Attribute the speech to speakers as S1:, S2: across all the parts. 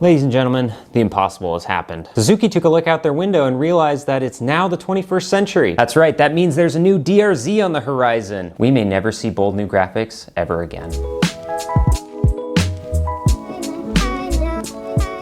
S1: Ladies and gentlemen, the impossible has happened. Suzuki took a look out their window and realized that it's now the 21st century. That's right, that means there's a new DR-Z on the horizon. We may never see bold new graphics ever again.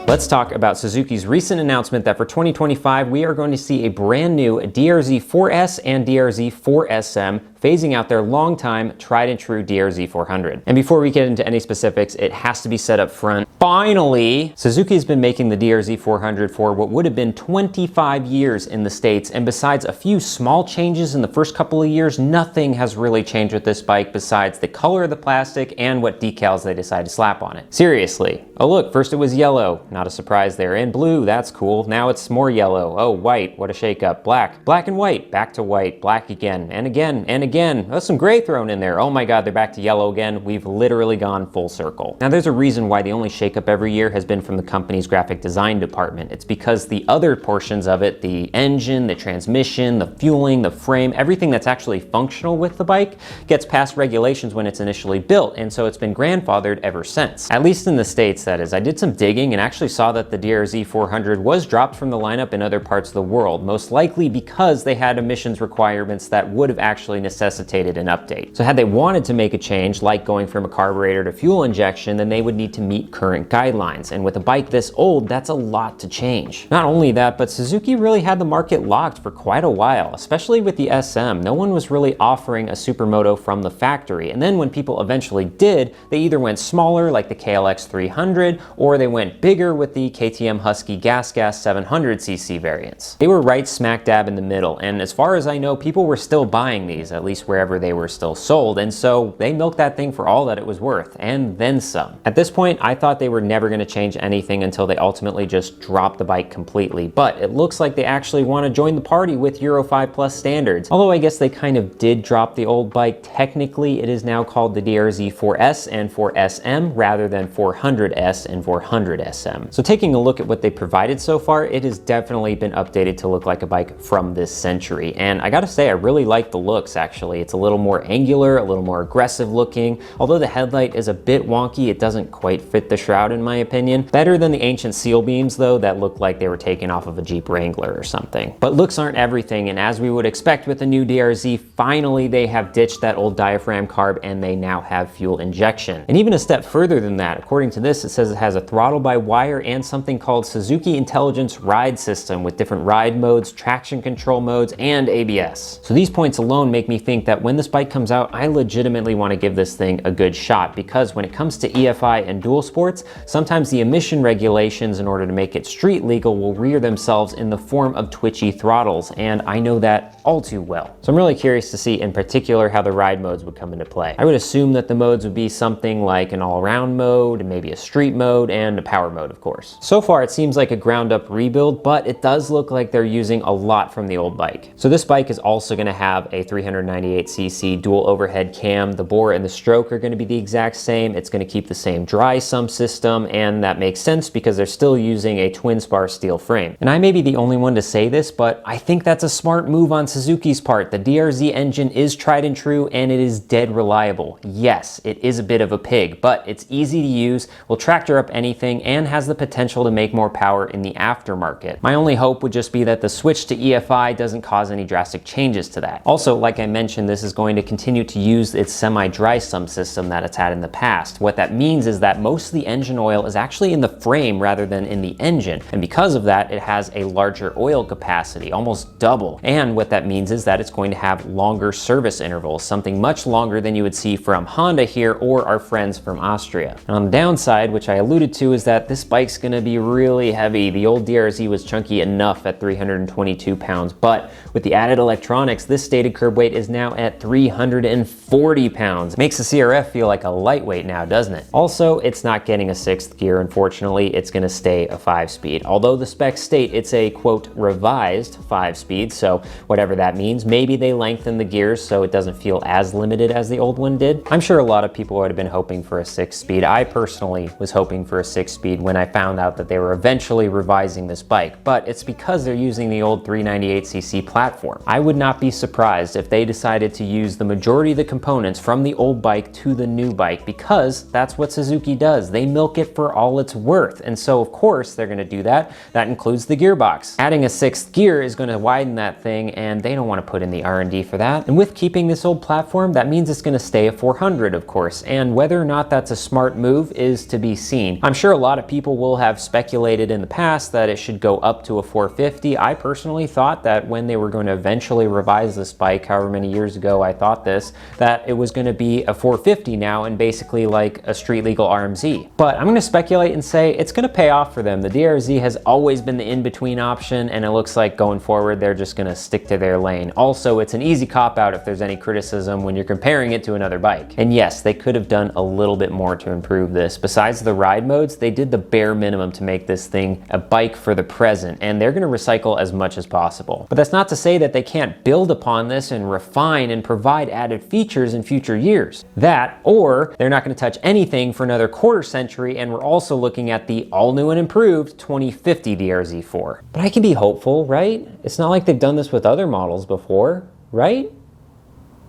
S1: Let's talk about Suzuki's recent announcement that for 2025, we are going to see a brand new DR-Z4S and DR-Z4sm, phasing out their long-time, tried-and-true DR-Z400. And before we get into any specifics, it has to be said up front, finally, Suzuki has been making the DR-Z400 for what would have been 25 years in the States, and besides a few small changes in the first couple of years, nothing has really changed with this bike besides the color of the plastic and what decals they decide to slap on it. Seriously. Oh look, first it was yellow, not a surprise there, and blue, that's cool. Now it's more yellow. Oh, white, what a shakeup. Black and white, back to white, black again, and again, and again. There's some gray thrown in there. Oh my God, they're back to yellow again. We've literally gone full circle. Now there's a reason why the only shakeup every year has been from the company's graphic design department. It's because the other portions of it, the engine, the transmission, the fueling, the frame, everything that's actually functional with the bike gets past regulations when it's initially built, and so it's been grandfathered ever since. At least in the States, that is. I did some digging and actually saw that the DR-Z400 was dropped from the lineup in other parts of the world, most likely because they had emissions requirements that would have actually necessitated an update. So had they wanted to make a change, like going from a carburetor to fuel injection, then they would need to meet current guidelines. And with a bike this old, that's a lot to change. Not only that, but Suzuki really had the market locked for quite a while, especially with the SM. No one was really offering a supermoto from the factory. And then when people eventually did, they either went smaller like the KLX 300, or they went bigger with the KTM Husky Gas 700cc variants. They were right smack dab in the middle, and as far as I know, people were still buying these, at least wherever they were still sold, and so they milked that thing for all that it was worth, and then some. At this point, I thought they were never going to change anything until they ultimately just dropped the bike completely, but it looks like they actually want to join the party with Euro 5 Plus standards. Although I guess they kind of did drop the old bike, technically it is now called the DR-Z4S and 4sm rather than 400s and 400sm. So taking a look at what they provided so far, it has definitely been updated to look like a bike from this century, and I gotta say, I really like the looks actually. It's a little more angular, a little more aggressive looking. Although the headlight is a bit wonky, it doesn't quite fit the shroud in my opinion. Better than the ancient seal beams though, that looked like they were taken off of a Jeep Wrangler or something. But looks aren't everything, and as we would expect with the new DR-Z, finally they have ditched that old diaphragm carb and they now have fuel injection. And even a step further than that, according to this, it says it has a throttle by wire and something called Suzuki Intelligence Ride System with different ride modes, traction control modes, and ABS. So these points alone make me think that when this bike comes out, I legitimately want to give this thing a good shot, because when it comes to EFI and dual sports, sometimes the emission regulations in order to make it street legal will rear themselves in the form of twitchy throttles, and I know that all too well. So I'm really curious to see in particular how the ride modes would come into play. I would assume that the modes would be something like an all-around mode, and maybe a street mode, and a power mode of course. So far it seems like a ground-up rebuild, but it does look like they're using a lot from the old bike. So this bike is also going to have a 398cc dual overhead cam. The bore and the stroke are going to be the exact same. It's going to keep the same dry sump system, and that makes sense because they're still using a twin spar steel frame. And I may be the only one to say this, but I think that's a smart move on Suzuki's part. The DR-Z engine is tried and true, and it is dead reliable. Yes, it is a bit of a pig, but it's easy to use, will tractor up anything, and has the potential to make more power in the aftermarket. My only hope would just be that the switch to EFI doesn't cause any drastic changes to that. Also, like I mentioned, this is going to continue to use its semi-dry sump system that it's had in the past. What that means is that most of the engine oil is actually in the frame rather than in the engine, and because of that, it has a larger oil capacity, almost double. And what that means is that it's going to have longer service intervals, something much longer than you would see from Honda here or our friends from Austria. And on the downside, which I alluded to, is that this bike's going to be really heavy. The old DR-Z was chunky enough at 322 pounds, but with the added electronics, this stated curb weight is now at 340 pounds. Makes the CRF feel like a lightweight now, doesn't it? Also, it's not getting a 6th gear, unfortunately. It's going to stay a 5-speed, although the specs state it's a quote revised 5-speed, so whatever that means. Maybe they lengthen the gears so it doesn't feel as limited as the old one did. I'm sure a lot of people would have been hoping for a 6-speed. I personally was hoping for a 6-speed when I found out that they were eventually revising this bike, but it's because they're using the old 398cc platform. I would not be surprised if they decide decided to use the majority of the components from the old bike to the new bike because that's what Suzuki does. They milk it for all it's worth. And so of course they're gonna do that. That includes the gearbox. Adding a 6th gear is gonna widen that thing, and they don't wanna put in the R&D for that. And with keeping this old platform, that means it's gonna stay a 400, of course. And whether or not that's a smart move is to be seen. I'm sure a lot of people will have speculated in the past that it should go up to a 450. I personally thought that when they were going to eventually revise this bike, however many years ago I thought this, that it was going to be a 450 now and basically like a street legal RMZ. But I'm going to speculate and say it's going to pay off for them. The DR-Z has always been the in-between option, and it looks like going forward they're just going to stick to their lane. Also, it's an easy cop-out if there's any criticism when you're comparing it to another bike. And yes, they could have done a little bit more to improve this. Besides the ride modes, they did the bare minimum to make this thing a bike for the present, and they're going to recycle as much as possible. But that's not to say that they can't build upon this and refine and provide added features in future years. That, or they're not going to touch anything for another quarter century, and we're also looking at the all-new and improved 2050 DR-Z4. But I can be hopeful, right? It's not like they've done this with other models before, right?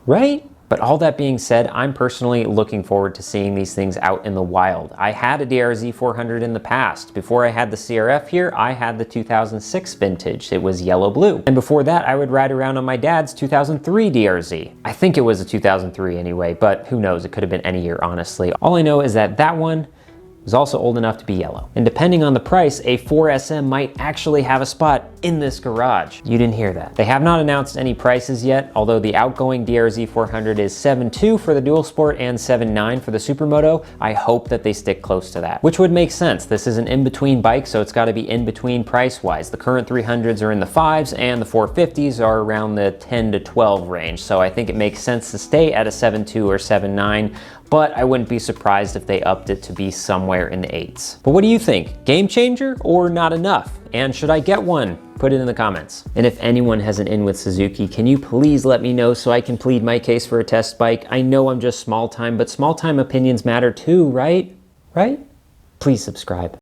S1: Right? But all that being said, I'm personally looking forward to seeing these things out in the wild. I had a DR-Z400 in the past. Before I had the CRF here, I had the 2006 vintage. It was yellow blue. And before that, I would ride around on my dad's 2003 DR-Z. I think it was a 2003 anyway, but who knows? It could have been any year, honestly. All I know is that that one was also old enough to be yellow. And depending on the price, a 4SM might actually have a spot in this garage. You didn't hear that. They have not announced any prices yet, although the outgoing DR-Z400 is 7.2 for the dual sport and 7.9 for the supermoto. I hope that they stick close to that, which would make sense. This is an in-between bike, so it's gotta be in-between price-wise. The current 300s are in the 5s and the 450s are around the 10 to 12 range. So I think it makes sense to stay at a 7.2 or 7.9, but I wouldn't be surprised if they upped it to be somewhere in the 8s. But what do you think? Game changer or not enough? And should I get one? Put it in the comments. And if anyone has an in with Suzuki, can you please let me know so I can plead my case for a test bike? I know I'm just small time, but small time opinions matter too, right? Right? Please subscribe.